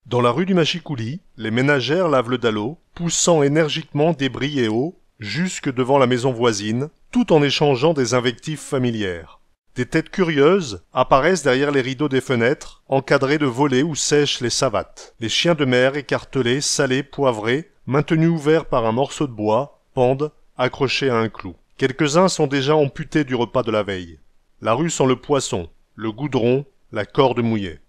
Dans la rue du Machicoulis, les ménagères lavent le dallot, poussant énergiquement débris et eau jusque devant la maison voisine, tout en échangeant des invectives familières. Des têtes curieuses apparaissent derrière les rideaux des fenêtres, encadrées de volets où sèchent les savates. Les chiens de mer écartelés, salés, poivrés, maintenus ouverts par un morceau de bois, pendent, accrochés à un clou. Quelques-uns sont déjà amputés du repas de la veille. La rue sent le poisson, le goudron, la corde mouillée.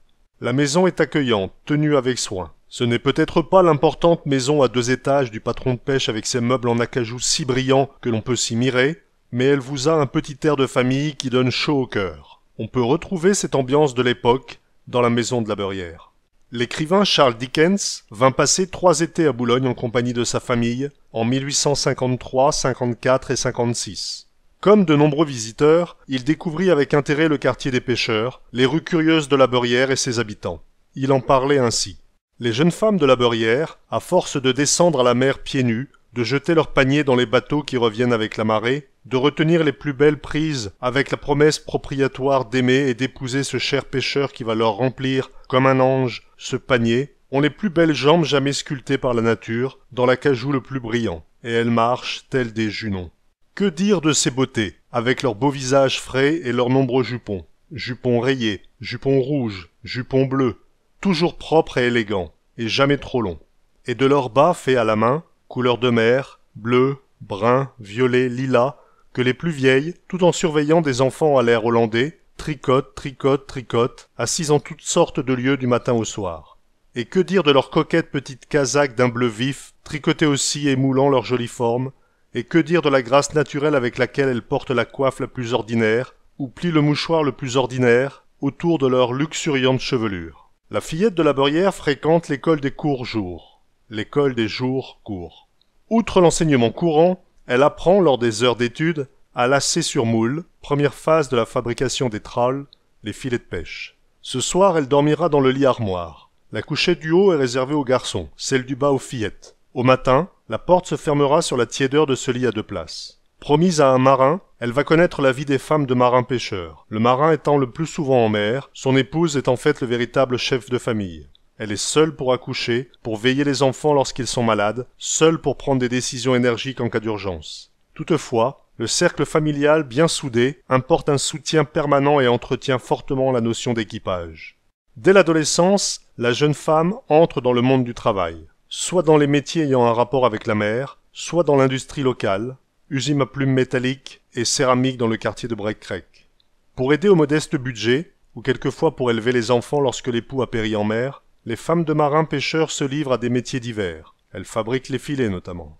La maison est accueillante, tenue avec soin. Ce n'est peut-être pas l'importante maison à 2 étages du patron de pêche avec ses meubles en acajou si brillants que l'on peut s'y mirer, mais elle vous a un petit air de famille qui donne chaud au cœur. On peut retrouver cette ambiance de l'époque dans la maison de la Beurrière. L'écrivain Charles Dickens vint passer 3 étés à Boulogne en compagnie de sa famille en 1853, 54 et 56. Comme de nombreux visiteurs, il découvrit avec intérêt le quartier des pêcheurs, les rues curieuses de la Beurrière et ses habitants. Il en parlait ainsi. Les jeunes femmes de la Beurrière, à force de descendre à la mer pieds nus, de jeter leurs paniers dans les bateaux qui reviennent avec la marée, de retenir les plus belles prises avec la promesse propriatoire d'aimer et d'épouser ce cher pêcheur qui va leur remplir, comme un ange, ce panier, ont les plus belles jambes jamais sculptées par la nature, dans l'acajou le plus brillant, et elles marchent telles des junons. Que dire de ces beautés, avec leurs beaux visages frais et leurs nombreux jupons, jupons rayés, jupons rouges, jupons bleus, toujours propres et élégants, et jamais trop longs, et de leurs bas faits à la main, couleur de mer, bleu, brun, violet, lilas, que les plus vieilles, tout en surveillant des enfants à l'air hollandais, tricotent, tricotent, tricotent, assises en toutes sortes de lieux du matin au soir. Et que dire de leurs coquettes petites casaques d'un bleu vif, tricotées aussi et moulant leur jolie forme, et que dire de la grâce naturelle avec laquelle elles portent la coiffe la plus ordinaire, ou plient le mouchoir le plus ordinaire, autour de leur luxuriante chevelure. La fillette de la Beurrière fréquente l'école des courts jours, l'école des jours courts. Outre l'enseignement courant, elle apprend lors des heures d'études à lasser sur moule, première phase de la fabrication des tralles, les filets de pêche. Ce soir, elle dormira dans le lit armoire. La couchette du haut est réservée aux garçons, celle du bas aux fillettes. Au matin, la porte se fermera sur la tiédeur de ce lit à 2 places. Promise à un marin, elle va connaître la vie des femmes de marins pêcheurs. Le marin étant le plus souvent en mer, son épouse est en fait le véritable chef de famille. Elle est seule pour accoucher, pour veiller les enfants lorsqu'ils sont malades, seule pour prendre des décisions énergiques en cas d'urgence. Toutefois, le cercle familial bien soudé importe un soutien permanent et entretient fortement la notion d'équipage. Dès l'adolescence, la jeune femme entre dans le monde du travail, soit dans les métiers ayant un rapport avec la mer, soit dans l'industrie locale, usine à plumes métalliques et céramique dans le quartier de Break-Creek. Pour aider au modeste budget, ou quelquefois pour élever les enfants lorsque l'époux a péri en mer, les femmes de marins pêcheurs se livrent à des métiers divers. Elles fabriquent les filets notamment.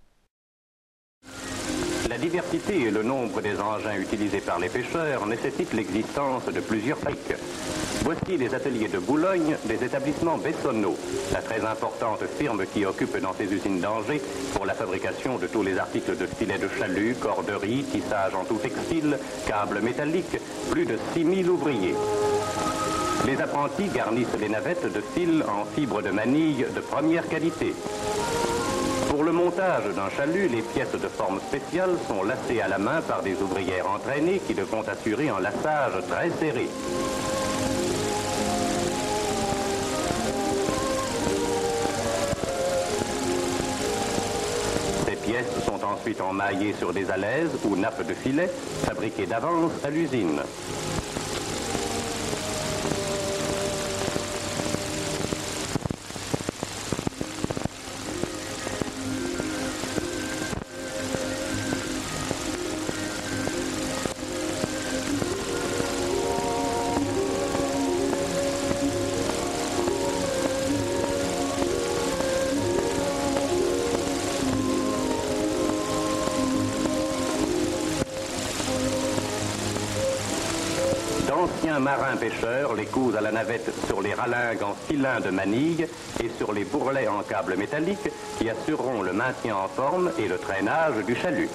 La diversité et le nombre des engins utilisés par les pêcheurs nécessitent l'existence de plusieurs briques. Voici les ateliers de Boulogne des établissements Bessonneau, la très importante firme qui occupe dans ses usines d'Angers pour la fabrication de tous les articles de filets de chalut, corderie, tissage en tout textile, câbles métalliques, plus de 6000 ouvriers. Les apprentis garnissent les navettes de fil en fibre de manille de première qualité. Pour le montage d'un chalut, les pièces de forme spéciale sont lacées à la main par des ouvrières entraînées qui devront assurer un lassage très serré. Ces pièces sont ensuite emmaillées sur des alaises ou nappes de filet fabriquées d'avance à l'usine. D'anciens marins-pêcheurs les cousent à la navette sur les ralingues en filins de manille et sur les bourrelets en câble métallique qui assureront le maintien en forme et le traînage du chalut.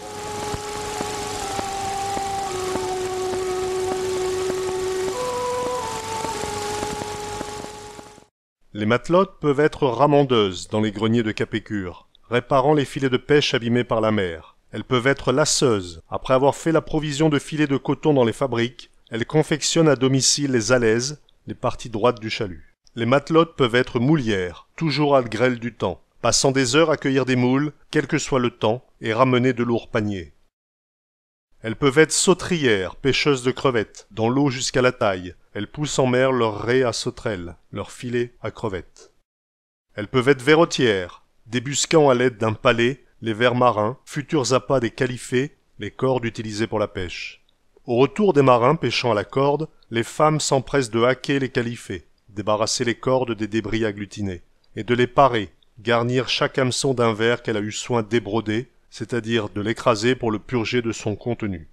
Les matelotes peuvent être ramandeuses dans les greniers de Capécure, réparant les filets de pêche abîmés par la mer. Elles peuvent être lasseuses. Après avoir fait la provision de filets de coton dans les fabriques, elles confectionnent à domicile les alaises, les parties droites du chalut. Les matelotes peuvent être moulières, toujours à la grêle du temps, passant des heures à cueillir des moules, quel que soit le temps, et ramener de lourds paniers. Elles peuvent être sauterières, pêcheuses de crevettes, dans l'eau jusqu'à la taille. Elles poussent en mer leurs raies à sauterelles, leurs filets à crevettes. Elles peuvent être verrotières, débusquant à l'aide d'un palet les vers marins, futurs appâts des califés, les cordes utilisées pour la pêche. Au retour des marins pêchant à la corde, les femmes s'empressent de haquer les califés, débarrasser les cordes des débris agglutinés, et de les parer, garnir chaque hameçon d'un vers qu'elle a eu soin d'ébroder, c'est-à-dire de l'écraser pour le purger de son contenu.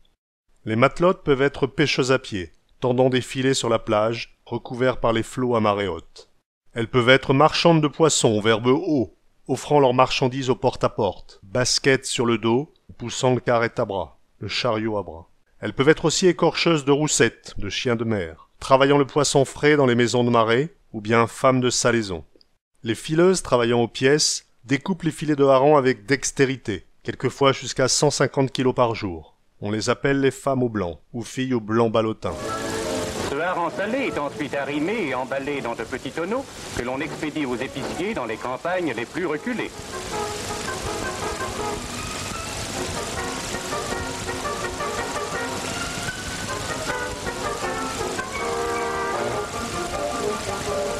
Les matelotes peuvent être pêcheuses à pied, tendant des filets sur la plage, recouverts par les flots à marée haute. Elles peuvent être marchandes de poissons, verbe haut, offrant leurs marchandises au porte-à-porte, basket sur le dos, poussant le carrette à bras, le chariot à bras. Elles peuvent être aussi écorcheuses de roussettes, de chiens de mer, travaillant le poisson frais dans les maisons de marée, ou bien femmes de salaison. Les fileuses travaillant aux pièces découpent les filets de hareng avec dextérité, quelquefois jusqu'à 150 kg par jour. On les appelle les femmes au blanc, ou filles au blanc ballotin. Ce hareng salé est ensuite arrimé et emballé dans de petits tonneaux que l'on expédie aux épiciers dans les campagnes les plus reculées.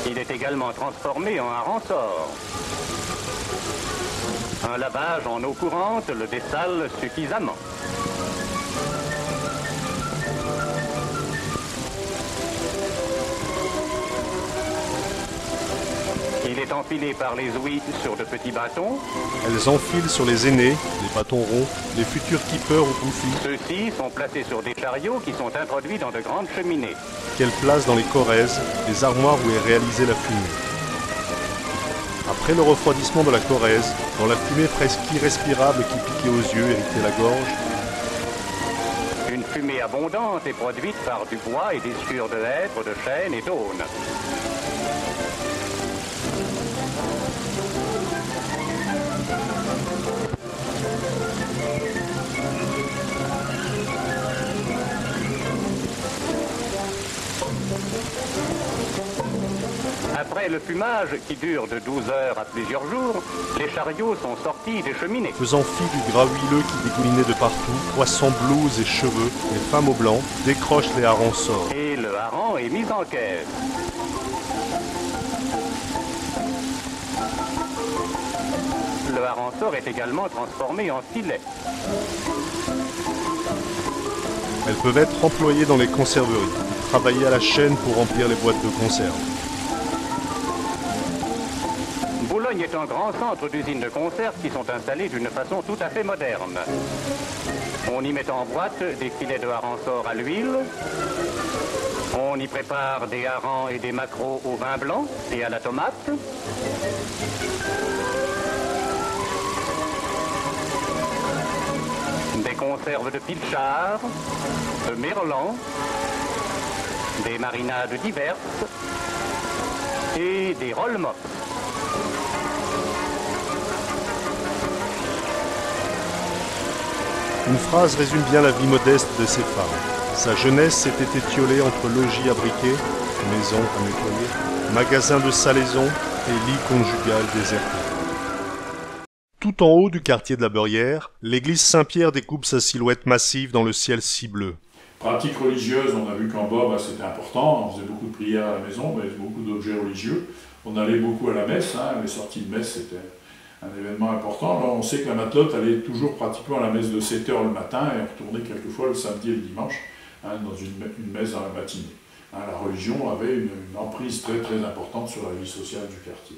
Il est également transformé en hareng-sort. Un lavage en eau courante le dessale suffisamment. Il est enfilé par les ouïes sur de petits bâtons. Elles enfilent sur les aînés, les bâtons ronds, les futurs keepers ou bouffis, Ceux-ci sont placés sur des chariots qui sont introduits dans de grandes cheminées. qu'elles placent dans les corrèzes, les armoires où est réalisée la fumée. Après le refroidissement de la corrèze, dans la fumée presque irrespirable qui piquait aux yeux, irritait la gorge, Une fumée abondante est produite par du bois et des sciures de hêtre, de chêne et d'aune. Après le fumage, qui dure de 12 heures à plusieurs jours, les chariots sont sortis des cheminées. faisant fi du gras huileux qui dégoulinait de partout, poissons blouses et cheveux, les femmes au blanc décrochent les harengs-sorts. Et le hareng est mis en caisse. Le hareng-sort est également transformé en filet. Elles peuvent être employées dans les conserveries, travailler à la chaîne pour remplir les boîtes de conserve. Boulogne est un grand centre d'usines de conserve qui sont installées d'une façon tout à fait moderne. On y met en boîte des filets de hareng-sort à l'huile. On y prépare des harengs et des maquereaux au vin blanc et à la tomate. Des conserves de pilchard, de merlan, des marinades diverses et des rollmops. Une phrase résume bien la vie modeste de ces femmes. Sa jeunesse s'était étiolée entre logis à briquet, maison à nettoyer, magasin de salaison et lit conjugal déserté. Tout en haut du quartier de la Beurrière, l'église Saint-Pierre découpe sa silhouette massive dans le ciel si bleu. Pratique religieuse, on a vu qu'en bas, c'était important, on faisait beaucoup de prières à la maison, mais beaucoup d'objets religieux. On allait beaucoup à la messe, les sorties de messe, c'était un événement important. Alors on sait que la matelote allait toujours pratiquement à la messe de 7 h le matin et retournait quelquefois le samedi et le dimanche dans une messe dans la matinée. La religion avait une emprise très très importante sur la vie sociale du quartier.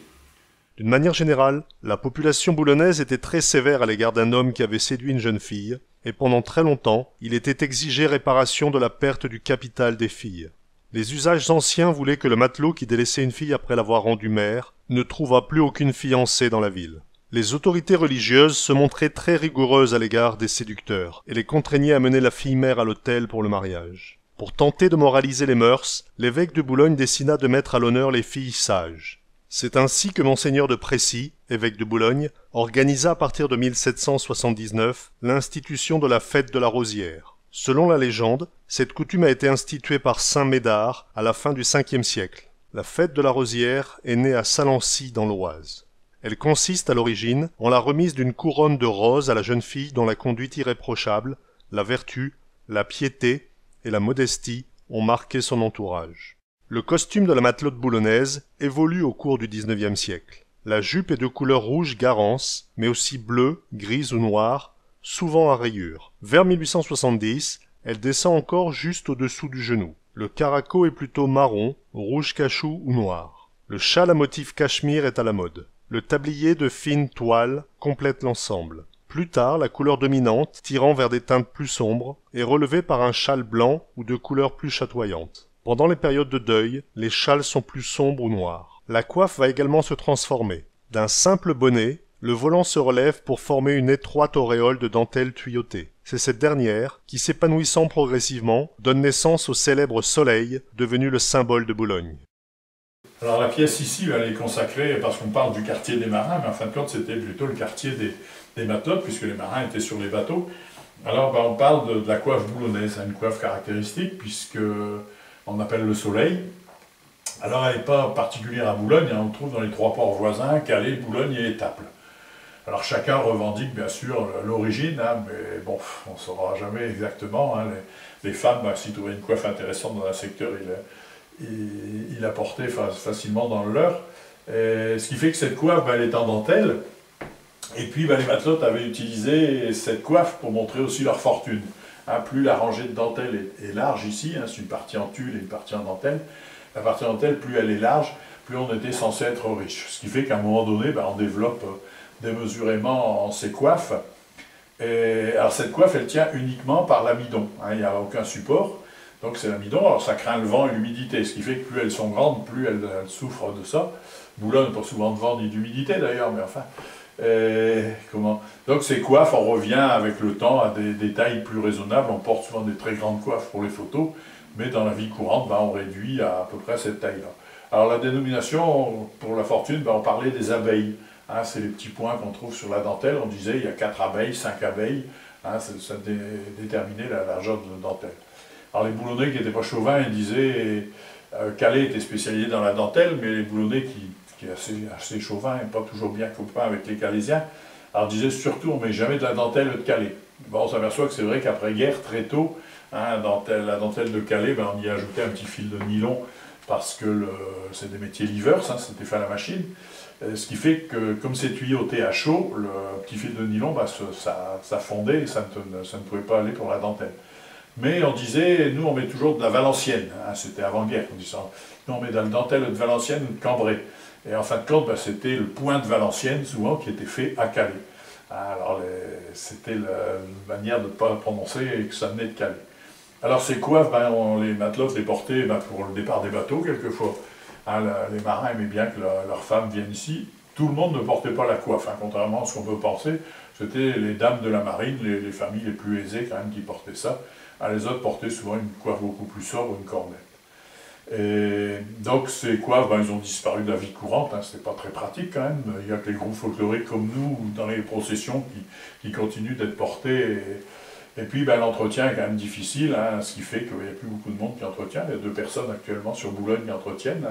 D'une manière générale, la population boulonnaise était très sévère à l'égard d'un homme qui avait séduit une jeune fille, et pendant très longtemps, il était exigé réparation de la perte du capital des filles. Les usages anciens voulaient que le matelot qui délaissait une fille après l'avoir rendue mère ne trouvât plus aucune fiancée dans la ville. Les autorités religieuses se montraient très rigoureuses à l'égard des séducteurs, et les contraignaient à mener la fille mère à l'autel pour le mariage. Pour tenter de moraliser les mœurs, l'évêque de Boulogne décida de mettre à l'honneur les filles sages. C'est ainsi que Monseigneur de Précy, évêque de Boulogne, organisa à partir de 1779 l'institution de la fête de la Rosière. Selon la légende, cette coutume a été instituée par saint Médard à la fin du Ve siècle. La fête de la Rosière est née à Salancy dans l'Oise. Elle consiste à l'origine en la remise d'une couronne de roses à la jeune fille dont la conduite irréprochable, la vertu, la piété et la modestie ont marqué son entourage. Le costume de la matelote boulonnaise évolue au cours du XIXe siècle. La jupe est de couleur rouge garance, mais aussi bleue, grise ou noire, souvent à rayures. Vers 1870, elle descend encore juste au-dessous du genou. Le caraco est plutôt marron, rouge cachou ou noir. Le châle à motif cachemire est à la mode. Le tablier de fine toile complète l'ensemble. Plus tard, la couleur dominante, tirant vers des teintes plus sombres, est relevée par un châle blanc ou de couleur plus chatoyante. Pendant les périodes de deuil, les châles sont plus sombres ou noirs. La coiffe va également se transformer. D'un simple bonnet, le volant se relève pour former une étroite auréole de dentelle tuyautée. C'est cette dernière qui, s'épanouissant progressivement, donne naissance au célèbre soleil, devenu le symbole de Boulogne. Alors la pièce ici, elle est consacrée parce qu'on parle du quartier des marins, mais en fin de compte c'était plutôt le quartier des matelotes, puisque les marins étaient sur les bateaux. Alors on parle de la coiffe boulonnaise, une coiffe caractéristique, puisque on appelle le soleil. Alors elle n'est pas particulière à Boulogne, on le trouve dans les trois ports voisins, Calais, Boulogne et Étaples. Alors chacun revendique bien sûr l'origine, mais bon, on ne saura jamais exactement. Les femmes, s'ils trouvaient une coiffe intéressante dans un secteur, ils la portaient facilement dans le leur. Ce qui fait que cette coiffe, elle est en dentelle. Et puis les matelotes avaient utilisé cette coiffe pour montrer aussi leur fortune. Plus la rangée de dentelle est large ici, c'est une partie en tulle et une partie en dentelle. La partie en dentelle, plus elle est large, plus on était censé être riche. Ce qui fait qu'à un moment donné, on développe démesurément ces coiffes. Alors cette coiffe, elle tient uniquement par l'amidon. Il n'y a aucun support. Donc c'est l'amidon, alors ça craint le vent et l'humidité. Ce qui fait que plus elles sont grandes, plus elles souffrent de ça. Boulogne n'a pas souvent de vent ni d'humidité d'ailleurs, mais enfin... Donc ces coiffes, on revient avec le temps à des tailles plus raisonnables. On porte souvent des très grandes coiffes pour les photos, mais dans la vie courante, on réduit à peu près cette taille-là. Alors la dénomination, pour la fortune, on parlait des abeilles. C'est les petits points qu'on trouve sur la dentelle. On disait il y a 4 abeilles, 5 abeilles. Ça déterminait la largeur de la dentelle. Alors les boulonnais qui n'étaient pas chauvins, ils disaient Calais était spécialisé dans la dentelle, mais les boulonnais qui est assez chauvin et pas toujours bien copain avec les Calaisiens, alors disaient surtout on ne met jamais de la dentelle de Calais. On s'aperçoit que c'est vrai qu'après-guerre, très tôt, la dentelle de Calais, on y ajoutait un petit fil de nylon parce que c'est des métiers liveurs, c'était fait à la machine. Ce qui fait que, comme c'est tuyauté à chaud, le petit fil de nylon, ça fondait et ça ne pouvait pas aller pour la dentelle. Mais on disait, nous on met toujours de la Valenciennes, c'était avant-guerre qu'on disait ça. Nous on met de la dentelle de Valenciennes ou de Cambrai. Et en fin de compte, c'était le point de Valenciennes, souvent, qui était fait à Calais. Alors c'était la manière de ne pas prononcer et que ça venait de Calais. Alors ces coiffes, les matelotes les portaient pour le départ des bateaux, quelquefois. Les marins aimaient bien que leurs femmes viennent ici. Tout le monde ne portait pas la coiffe, contrairement à ce qu'on peut penser. C'était les dames de la marine, les familles les plus aisées quand même qui portaient ça. Les autres portaient souvent une coiffe beaucoup plus sobre, une cornette. Et donc ces coiffes, ils ont disparu de la vie courante, c'était pas très pratique quand même. Il y a que les groupes folkloriques comme nous, dans les processions, qui continuent d'être portés. Et puis l'entretien est quand même difficile, ce qui fait qu'il n'y a plus beaucoup de monde qui entretient. Il y a 2 personnes actuellement sur Boulogne qui entretiennent.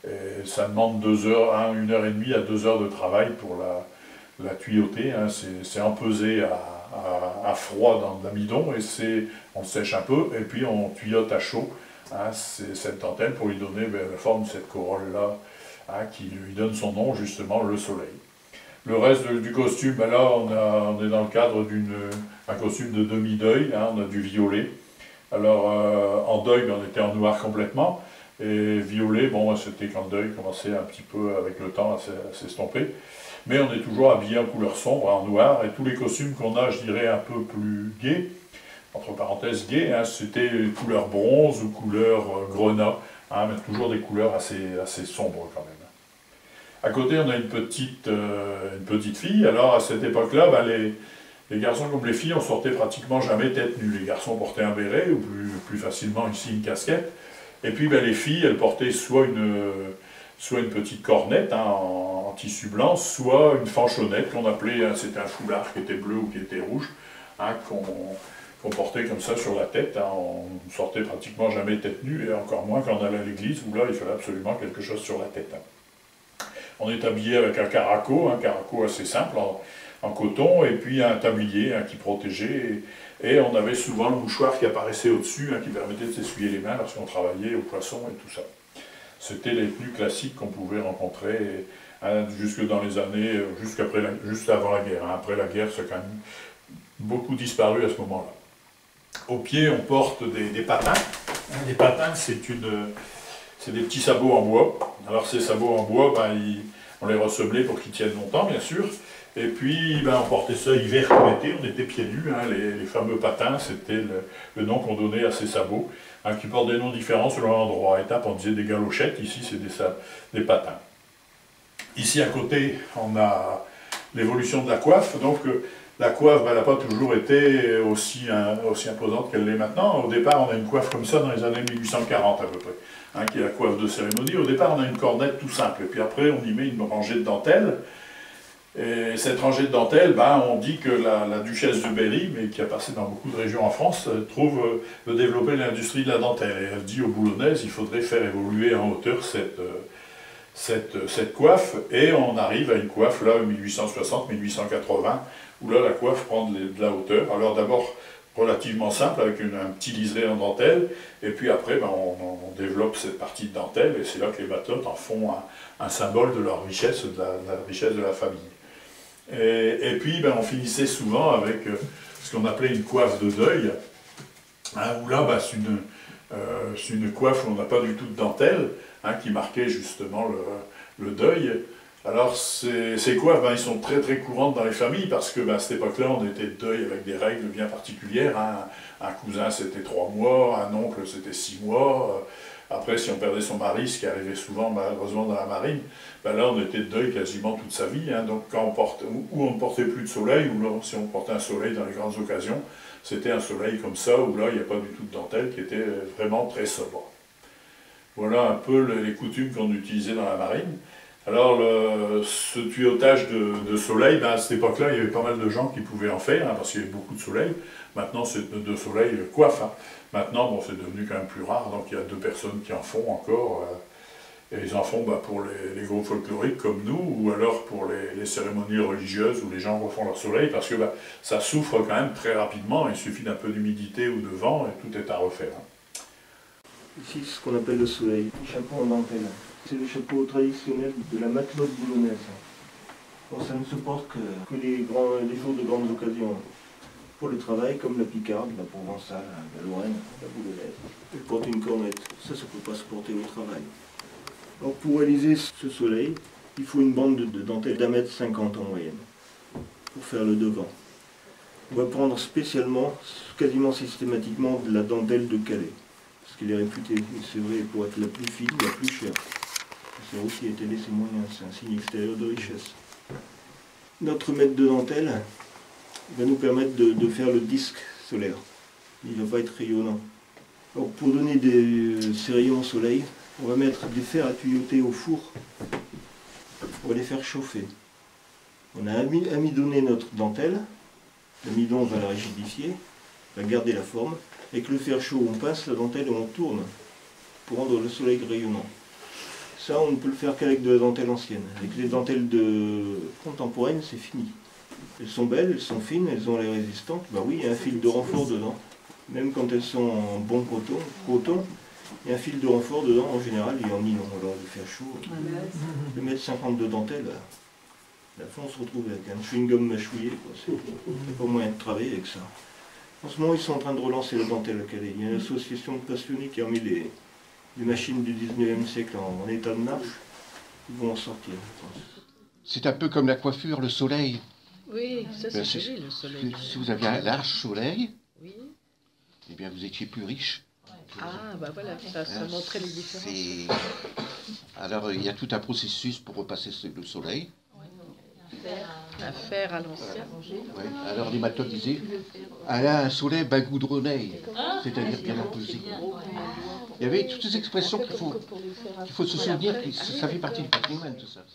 Et ça demande 2 heures, 1 heure et demie à 2 heures de travail pour la tuyauter. C'est empesé à froid dans de l'amidon et on le sèche un peu et puis on tuyote à chaud cette dentelle pour lui donner la forme de cette corolle-là qui lui donne son nom, justement, le soleil. Le reste du costume, là, on est dans le cadre d'un costume de demi-deuil, on a du violet. Alors, en deuil, on était en noir complètement, et violet, c'était quand le deuil commençait un petit peu, avec le temps, à s'estomper. Mais on est toujours habillé en couleur sombre, en noir, et tous les costumes qu'on a, je dirais, un peu plus gais, entre parenthèses gais, c'était couleur bronze ou couleur grenat, mais toujours des couleurs assez sombres quand même. À côté, on a une petite fille. Alors, à cette époque-là, les garçons comme les filles, on sortait pratiquement jamais tête nue. Les garçons portaient un béret, ou plus facilement ici une casquette. Et puis, les filles, elles portaient soit une petite cornette en tissu blanc, soit une fanchonnette qu'on appelait, c'était un foulard qui était bleu ou qui était rouge, qu'on portait comme ça sur la tête. Hein. On ne sortait pratiquement jamais tête nue, et encore moins quand on allait à l'église, où là il fallait absolument quelque chose sur la tête. Hein. On est habillé avec un caraco assez simple en coton, et puis un tablier qui protégeait, et on avait souvent le mouchoir qui apparaissait au-dessus, qui permettait de s'essuyer les mains lorsqu'on travaillait au poisson et tout ça. C'était les tenues classiques qu'on pouvait rencontrer jusque dans les années, juste avant la guerre. Hein. Après la guerre, ça a quand même beaucoup disparu à ce moment-là. Au pied, on porte des patins. Les patins, c'est des petits sabots en bois. Alors ces sabots en bois, on les ressemelait pour qu'ils tiennent longtemps, bien sûr. Et puis, on portait ça hiver comme été, on était pieds nus. Hein. Les fameux patins, c'était le nom qu'on donnait à ces sabots, qui portent des noms différents selon l'endroit. À Étape, on disait des galochettes, ici c'est des patins. Ici à côté, on a l'évolution de la coiffe. Donc la coiffe, elle n'a pas toujours été aussi imposante qu'elle l'est maintenant. Au départ, on a une coiffe comme ça dans les années 1840 à peu près, qui est la coiffe de cérémonie. Au départ, on a une cornette tout simple, et puis après, on y met une rangée de dentelles. Et cette rangée de dentelles, on dit que la duchesse de Berry, mais qui a passé dans beaucoup de régions en France, veut développer l'industrie de la dentelle. Et elle dit aux Boulonnaises, il faudrait faire évoluer en hauteur cette coiffe, et on arrive à une coiffe là, 1860-1880, où là la coiffe prend de la hauteur. Alors d'abord relativement simple, avec un petit liseré en dentelle, et puis après on développe cette partie de dentelle, et c'est là que les matelotes en font un symbole de leur richesse, de la richesse de la famille. Et puis on finissait souvent avec ce qu'on appelait une coiffe de deuil, où là c'est une coiffe où on n'a pas du tout de dentelle, qui marquait justement le deuil. Alors ces coiffes, ils sont très très courantes dans les familles, parce que à cette époque-là, on était de deuil avec des règles bien particulières. Un cousin, c'était 3 mois, un oncle, c'était 6 mois. Après, si on perdait son mari, ce qui arrivait souvent malheureusement dans la marine, là on était de deuil quasiment toute sa vie. Donc quand on ne portait plus de soleil, ou là, si on portait un soleil dans les grandes occasions, c'était un soleil comme ça, où là il n'y a pas du tout de dentelle, qui était vraiment très sobre. Voilà un peu les coutumes qu'on utilisait dans la marine. Alors, ce tuyautage de soleil, à cette époque-là, il y avait pas mal de gens qui pouvaient en faire, parce qu'il y avait beaucoup de soleil. Maintenant, c'est de soleil coiffe. Maintenant, c'est devenu quand même plus rare, donc il y a 2 personnes qui en font encore. Et ils en font pour les groupes folkloriques comme nous, ou alors pour les cérémonies religieuses où les gens refont leur soleil, parce que ça souffre quand même très rapidement. Il suffit d'un peu d'humidité ou de vent, et tout est à refaire. Ici, ce qu'on appelle le soleil, le chapeau en dentelle. C'est le chapeau traditionnel de la matelote boulonnaise. Bon, ça ne se porte que les jours de grandes occasions. Pour le travail, comme la picarde, la provençale, la lorraine, la boulonnaise. Elle porte une cornette. Ça ne peut pas se porter au travail. Alors pour réaliser ce soleil, il faut une bande de dentelle d'1,50 m en moyenne, pour faire le devant. On va prendre spécialement, quasiment systématiquement, de la dentelle de Calais. Parce qu'elle est réputée, c'est vrai, pour être la plus fine, la plus chère. Ça a aussi été laissé moyen, c'est un signe extérieur de richesse. Notre mètre de dentelle va nous permettre de faire le disque solaire. Il ne va pas être rayonnant. Alors pour donner ces rayons au soleil, on va mettre des fers à tuyauter au four. On va les faire chauffer. On a amidonné notre dentelle. L'amidon va la rigidifier, va garder la forme. Avec le fer chaud, on passe la dentelle et on tourne pour rendre le soleil rayonnant. Ça, on ne peut le faire qu'avec de la dentelle ancienne. Avec les dentelles contemporaines, c'est fini. Elles sont belles, elles sont fines, elles ont l'air résistantes. Oui, il y a un fil de renfort dedans. Même quand elles sont en bon coton, il y a un fil de renfort dedans. En général, il est en nylon. Alors, le fer chaud, le mètre 50 de dentelle, à la fin, on se retrouve avec un chewing-gum mâchouillé. C'est pas moyen de travailler avec ça. En ce moment, ils sont en train de relancer la dentelle à Calais. Il y a une association de passionnés qui a remis les machines du 19e siècle en état de marche. Ils vont en sortir, je pense. C'est un peu comme la coiffure, le soleil. Oui, ça c'est joli, le soleil. Si vous aviez un large soleil, oui. Eh bien vous étiez plus riche. Ah, voilà, ça montrait les différences. Alors il y a tout un processus pour repasser le soleil. Un fer à l'ancien. Oui. Alors les matelotes disaient, elle a un soleil goudronné, c'est-à-dire bien empesé. Il y avait toutes ces expressions qu'il faut se souvenir, que ça fait partie du patrimoine, tout ça.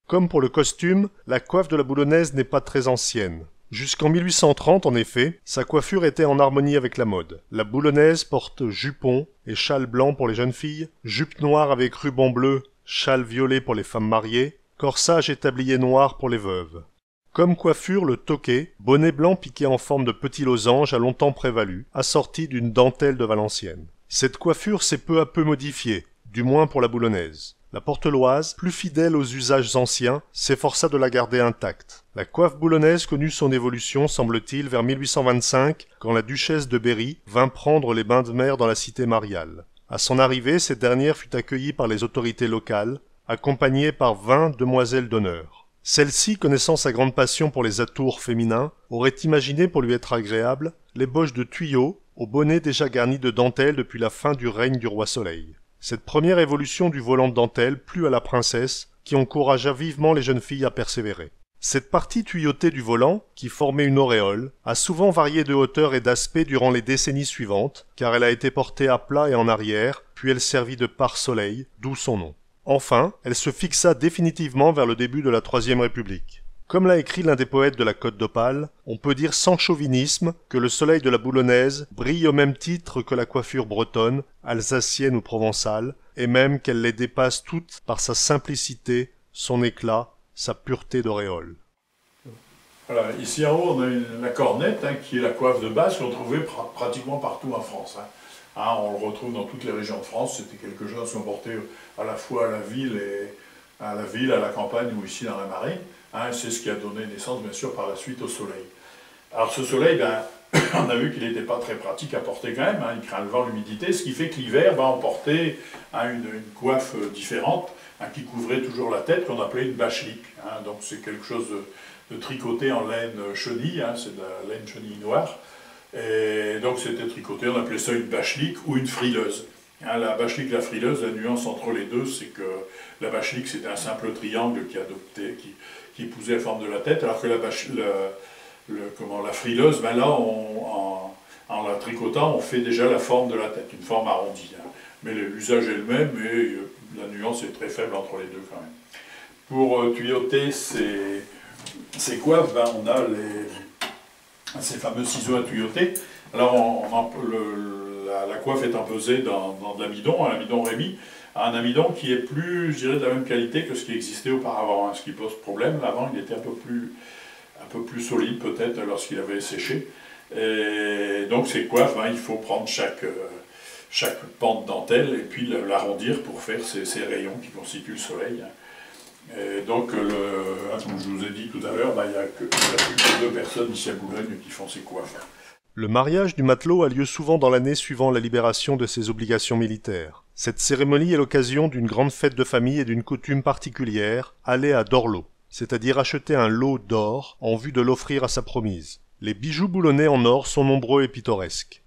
Comme pour le costume, la coiffe de la boulonnaise n'est pas très ancienne. Jusqu'en 1830, en effet, sa coiffure était en harmonie avec la mode. La boulonnaise porte jupon et châle blanc pour les jeunes filles, jupe noire avec ruban bleu, châle violet pour les femmes mariées, corsage et tablier noir pour les veuves. Comme coiffure, le toquet, bonnet blanc piqué en forme de petit losange, a longtemps prévalu, assorti d'une dentelle de Valenciennes. Cette coiffure s'est peu à peu modifiée, du moins pour la boulonnaise. La porteloise, plus fidèle aux usages anciens, s'efforça de la garder intacte. La coiffe boulonnaise connut son évolution, semble-t-il, vers 1825, quand la duchesse de Berry vint prendre les bains de mer dans la cité mariale. À son arrivée, cette dernière fut accueillie par les autorités locales, accompagnée par 20 demoiselles d'honneur. Celle-ci, connaissant sa grande passion pour les atours féminins, aurait imaginé pour lui être agréable l'ébauche de tuyaux au bonnet déjà garni de dentelle depuis la fin du règne du roi Soleil. Cette première évolution du volant de dentelle plut à la princesse, qui encouragea vivement les jeunes filles à persévérer. Cette partie tuyautée du volant, qui formait une auréole, a souvent varié de hauteur et d'aspect durant les décennies suivantes, car elle a été portée à plat et en arrière, puis elle servit de pare-soleil, d'où son nom. Enfin, elle se fixa définitivement vers le début de la Troisième République. Comme l'a écrit l'un des poètes de la Côte d'Opale, on peut dire sans chauvinisme que le soleil de la boulonnaise brille au même titre que la coiffure bretonne, alsacienne ou provençale, et même qu'elle les dépasse toutes par sa simplicité, son éclat, sa pureté d'auréole. Voilà, ici en haut, on a la cornette, qui est la coiffe de base qu'on trouvait pratiquement partout en France. On le retrouve dans toutes les régions de France. C'était quelque chose qu'on portait à la fois à la ville, à la campagne ou ici dans la marine. C'est ce qui a donné naissance, bien sûr, par la suite au soleil. Alors ce soleil, on a vu qu'il n'était pas très pratique à porter quand même. Il craint le vent, l'humidité, ce qui fait que l'hiver, on portait une coiffe différente qui couvrait toujours la tête, qu'on appelait une bachelique. Donc c'est quelque chose de tricoté en laine chenille, c'est de la laine chenille noire. Et donc c'était tricoté, on appelait ça une bachelique ou une frileuse. La bachelique et la frileuse, la nuance entre les deux, c'est que la bachelique c'était un simple triangle qui épousait la forme de la tête, alors que la frileuse, là en la tricotant, on fait déjà la forme de la tête, une forme arrondie. Mais l'usage est le même, et la nuance est très faible entre les deux quand même. Pour tuyauter ces coiffes, on a ces fameux ciseaux à tuyauter. Alors la coiffe est empesée dans de l'amidon, un amidon Rémy, un amidon qui est plus, je dirais, de la même qualité que ce qui existait auparavant, ce qui pose problème. L'avant, il était un peu plus solide peut-être lorsqu'il avait séché. Et donc ces coiffes, il faut prendre chaque pan de dentelle et puis l'arrondir pour faire ces rayons qui constituent le soleil. Et donc, comme je vous ai dit tout à l'heure, il n'y a plus que 2 personnes ici à Boulogne qui font ces coiffes. Le mariage du matelot a lieu souvent dans l'année suivant la libération de ses obligations militaires. Cette cérémonie est l'occasion d'une grande fête de famille et d'une coutume particulière, aller à dorlot, c'est-à-dire acheter un lot d'or en vue de l'offrir à sa promise. Les bijoux boulonnais en or sont nombreux et pittoresques.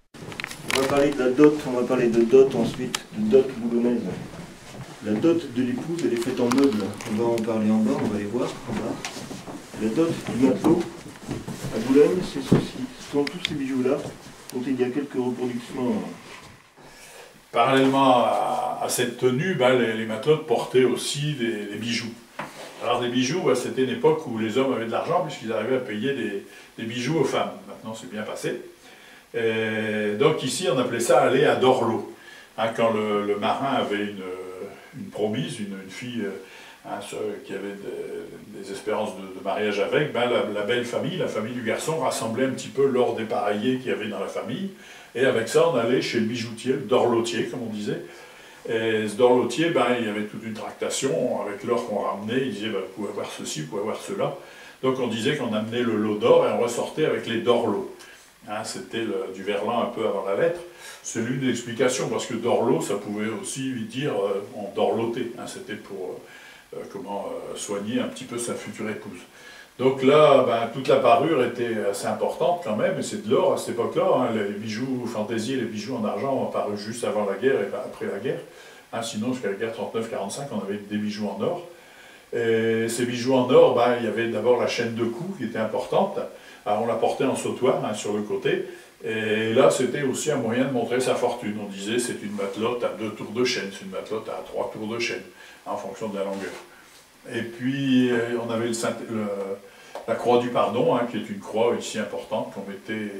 On va parler de la dot, on va parler de dot ensuite, de dot boulonnaise. La dot de l'épouse, elle est faite en meubles. On va en parler en bas, on va les voir en bas. La dot du matelot à Boulogne, c'est ceci. Ce sont tous ces bijoux-là, dont il y a quelques reproductions. Parallèlement à cette tenue, les matelots portaient aussi des bijoux. Alors des bijoux, c'était une époque où les hommes avaient de l'argent puisqu'ils arrivaient à payer des bijoux aux femmes. Maintenant, c'est bien passé. Et donc ici, on appelait ça aller à dorlot. Quand le marin avait une promise, une fille qui avait des espérances de mariage avec, la belle famille, la famille du garçon, rassemblait un petit peu l'or dépareillé qu'il y avait dans la famille, et avec ça on allait chez le bijoutier, le dorlotier comme on disait, et ce dorlotier, il y avait toute une tractation avec l'or qu'on ramenait, il disait vous pouvez avoir ceci, vous pouvez avoir cela, donc on disait qu'on amenait le lot d'or et on ressortait avec les dorlots. C'était du verlan un peu avant la lettre. C'est l'une des explications, parce que dorlot, ça pouvait aussi lui dire on dorlotait. C'était pour soigner un petit peu sa future épouse. Donc là, toute la parure était assez importante quand même, et c'est de l'or à cette époque-là. Les bijoux fantaisie, les bijoux en argent ont apparu juste avant la guerre et après la guerre. Sinon, jusqu'à la guerre 39-45, on avait des bijoux en or. Et ces bijoux en or, il y avait d'abord la chaîne de cou qui était importante. Alors, on la portait en sautoir sur le côté. Et là, c'était aussi un moyen de montrer sa fortune. On disait c'est une matelote à 2 tours de chaîne, c'est une matelote à 3 tours de chaîne, en fonction de la longueur. Et puis, on avait la croix du pardon, qui est une croix ici importante qu'on mettait,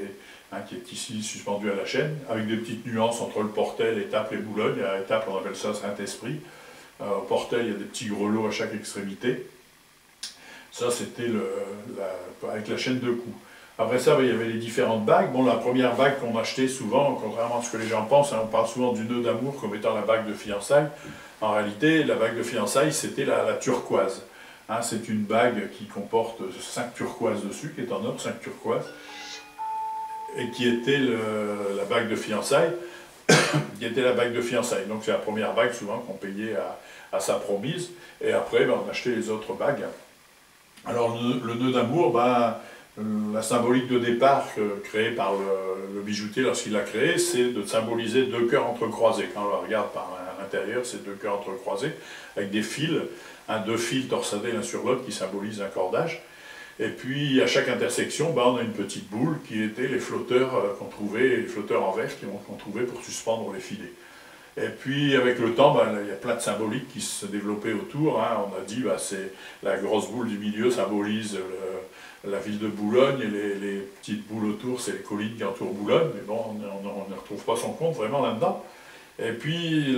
qui est ici suspendue à la chaîne, avec des petites nuances entre le Portel, Étaples et Boulogne. À Étaples, on appelle ça Saint-Esprit. Au Portel, il y a des petits grelots à chaque extrémité. Ça, c'était avec la chaîne de cou. Après ça, il y avait les différentes bagues. Bon, la première bague qu'on achetait souvent, contrairement à ce que les gens pensent, on parle souvent du nœud d'amour comme étant la bague de fiançailles. En réalité, la bague de fiançailles, c'était la turquoise. C'est une bague qui comporte 5 turquoises dessus, qui est en or, 5 turquoises, et qui était la bague de fiançailles, qui était la bague de fiançailles. Donc c'est la première bague souvent qu'on payait à sa promise, et après on achetait les autres bagues. Alors le nœud d'amour, la symbolique de départ créée par le bijoutier lorsqu'il l'a créé, c'est de symboliser 2 cœurs entrecroisés. Quand on le regarde par l'intérieur, c'est 2 cœurs entrecroisés, avec des fils, 2 fils torsadés l'un sur l'autre qui symbolisent un cordage. Et puis à chaque intersection, on a une petite boule qui était les flotteurs qu'on trouvait, les flotteurs en verre qu'on trouvait pour suspendre les filets. Et puis avec le temps, il y a plein de symboliques qui se développaient autour. On a dit c'est la grosse boule du milieu symbolise la ville de Boulogne, et les petites boules autour, c'est les collines qui entourent Boulogne. Mais bon, on ne retrouve pas son compte vraiment là-dedans. Et puis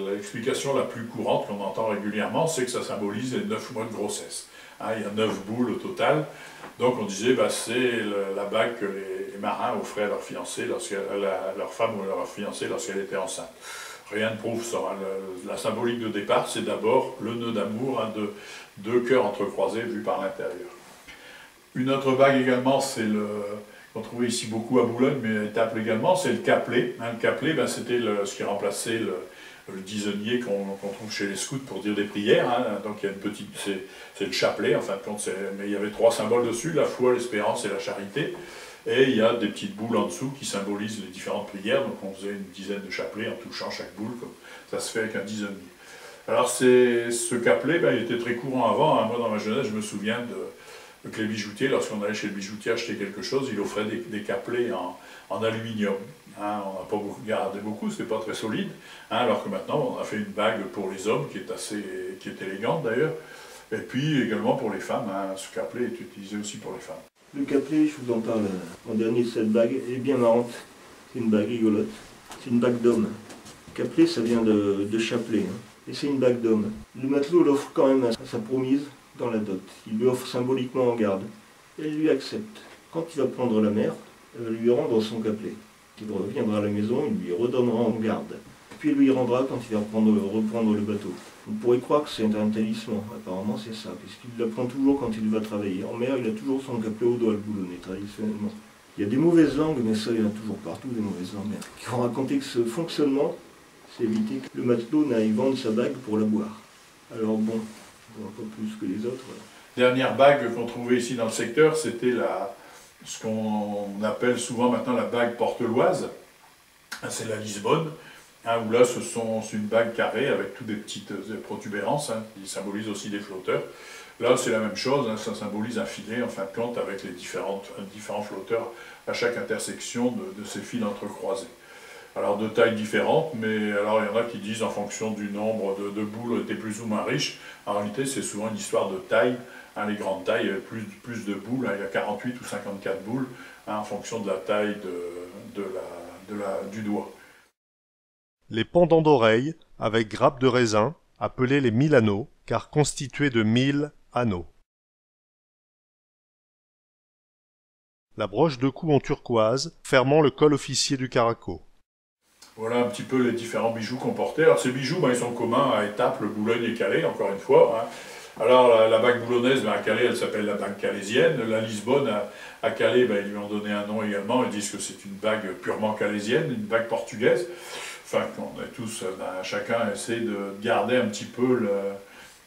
l'explication la plus courante qu'on entend régulièrement, c'est que ça symbolise les 9 mois de grossesse. Il y a 9 boules au total. Donc on disait c'est la bague que les marins offraient à leur fiancée, leur femme ou à leur fiancée lorsqu'elle était enceinte. Rien ne prouve ça. La symbolique de départ, c'est d'abord le nœud d'amour, de 2 cœurs entrecroisés vus par l'intérieur. Une autre bague également, c'est qu'on trouvait ici beaucoup à Boulogne, mais à Étaples également, c'est le capelet. Le capelet, c'était ce qui remplaçait le disonnier qu'on trouve chez les scouts pour dire des prières. Donc il y a une petite, c'est le chapelet en fin de compte, mais il y avait 3 symboles dessus, la foi, l'espérance et la charité. Et il y a des petites boules en dessous qui symbolisent les différentes prières. Donc on faisait une dizaine de chapelets en touchant chaque boule, comme ça se fait avec un disonnier. Alors ce capelet, il était très courant avant. Moi dans ma jeunesse, je me souviens que les bijoutiers, lorsqu'on allait chez le bijoutier acheter quelque chose, il offrait des capelets en aluminium. On n'a pas gardé beaucoup, c'était pas très solide. Alors que maintenant, on a fait une bague pour les hommes qui est élégante d'ailleurs. Et puis également pour les femmes, ce capelet est utilisé aussi pour les femmes. Le capelet, je vous en parle en dernier, cette bague est bien marrante. C'est une bague rigolote. C'est une bague d'homme. Capelet, ça vient de chapelet. Et c'est une bague d'homme. Le matelot l'offre quand même à sa promise dans la dot. Il lui offre symboliquement en garde. Et elle lui accepte. Quand il va prendre la mer, elle va lui rendre son capelet. Il reviendra à la maison, il lui redonnera en garde. Puis il lui rendra quand il va reprendre le bateau. On pourrait croire que c'est un talisman. Apparemment c'est ça, puisqu'il l'apprend toujours quand il va travailler. En mer, il a toujours son capelet au doigt, le boulonnais, traditionnellement. Il y a des mauvaises langues, mais ça, il y en a toujours partout, des mauvaises langues, qui vont raconter que ce fonctionnement, c'est éviter que le matelot n'aille vendre sa bague pour la boire. Alors bon, on voit pas plus que les autres. Dernière bague qu'on trouvait ici dans le secteur, c'était ce qu'on appelle souvent maintenant la bague porteloise. C'est la Lisbonne, où là c'est une bague carrée avec toutes des petites protubérances, qui symbolisent aussi des flotteurs. Là c'est la même chose, ça symbolise un filet en fin de compte avec les différents flotteurs à chaque intersection de ces fils entrecroisés. Alors de tailles différentes, mais alors il y en a qui disent en fonction du nombre de boules étaient plus ou moins riches. En réalité c'est souvent une histoire de taille. Les grandes tailles, il y a plus de boules, il y a 48 ou 54 boules, en fonction de la taille du doigt. Les pendants d'oreilles, avec grappes de raisin, appelés les 1000 anneaux, car constitués de 1000 anneaux. La broche de cou en turquoise, fermant le col officier du caraco. Voilà un petit peu les différents bijoux qu'on portait. Alors ces bijoux, ils sont communs à Étaples, Boulogne et Calais, encore une fois. Alors la bague boulonnaise, à Calais, elle s'appelle la bague calaisienne. La Lisbonne, à Calais, ils lui ont donné un nom également. Ils disent que c'est une bague purement calaisienne, une bague portugaise. Enfin, on est tous, chacun essaie de garder un petit peu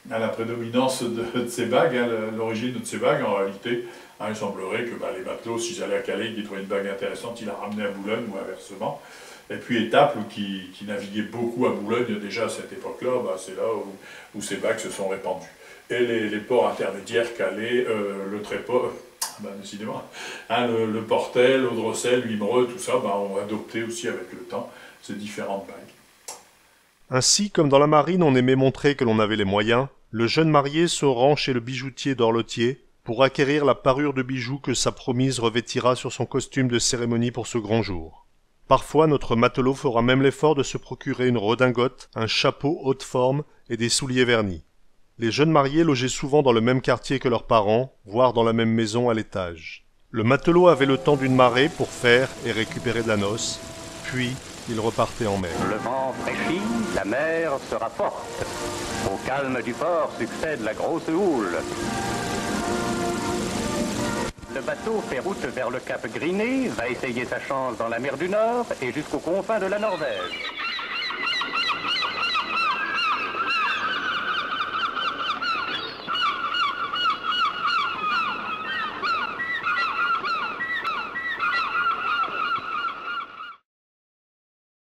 la prédominance de ces bagues, l'origine de ces bagues. En réalité, il semblerait que les matelots, s'ils allaient à Calais, qu'ils trouvaient une bague intéressante, ils la ramenaient à Boulogne ou inversement. Et puis Étaples, qui naviguait beaucoup à Boulogne déjà à cette époque-là, c'est là où ces bagues se sont répandues. Et les ports intermédiaires, Calais, le Tréport, décidément, le Portel, Audrecel, Wimereux, tout ça, ont adopté aussi avec le temps ces différentes bagues. Ainsi, comme dans la marine on aimait montrer que l'on avait les moyens, le jeune marié se rend chez le bijoutier d'Orlotier pour acquérir la parure de bijoux que sa promise revêtira sur son costume de cérémonie pour ce grand jour. Parfois, notre matelot fera même l'effort de se procurer une redingote, un chapeau haute forme et des souliers vernis. Les jeunes mariés logeaient souvent dans le même quartier que leurs parents, voire dans la même maison à l'étage. Le matelot avait le temps d'une marée pour faire et récupérer de la noce, puis il repartait en mer. Le vent fraîchit, la mer sera forte. Au calme du port succède la grosse houle. Le bateau fait route vers le cap Griné, va essayer sa chance dans la mer du Nord et jusqu'aux confins de la Norvège.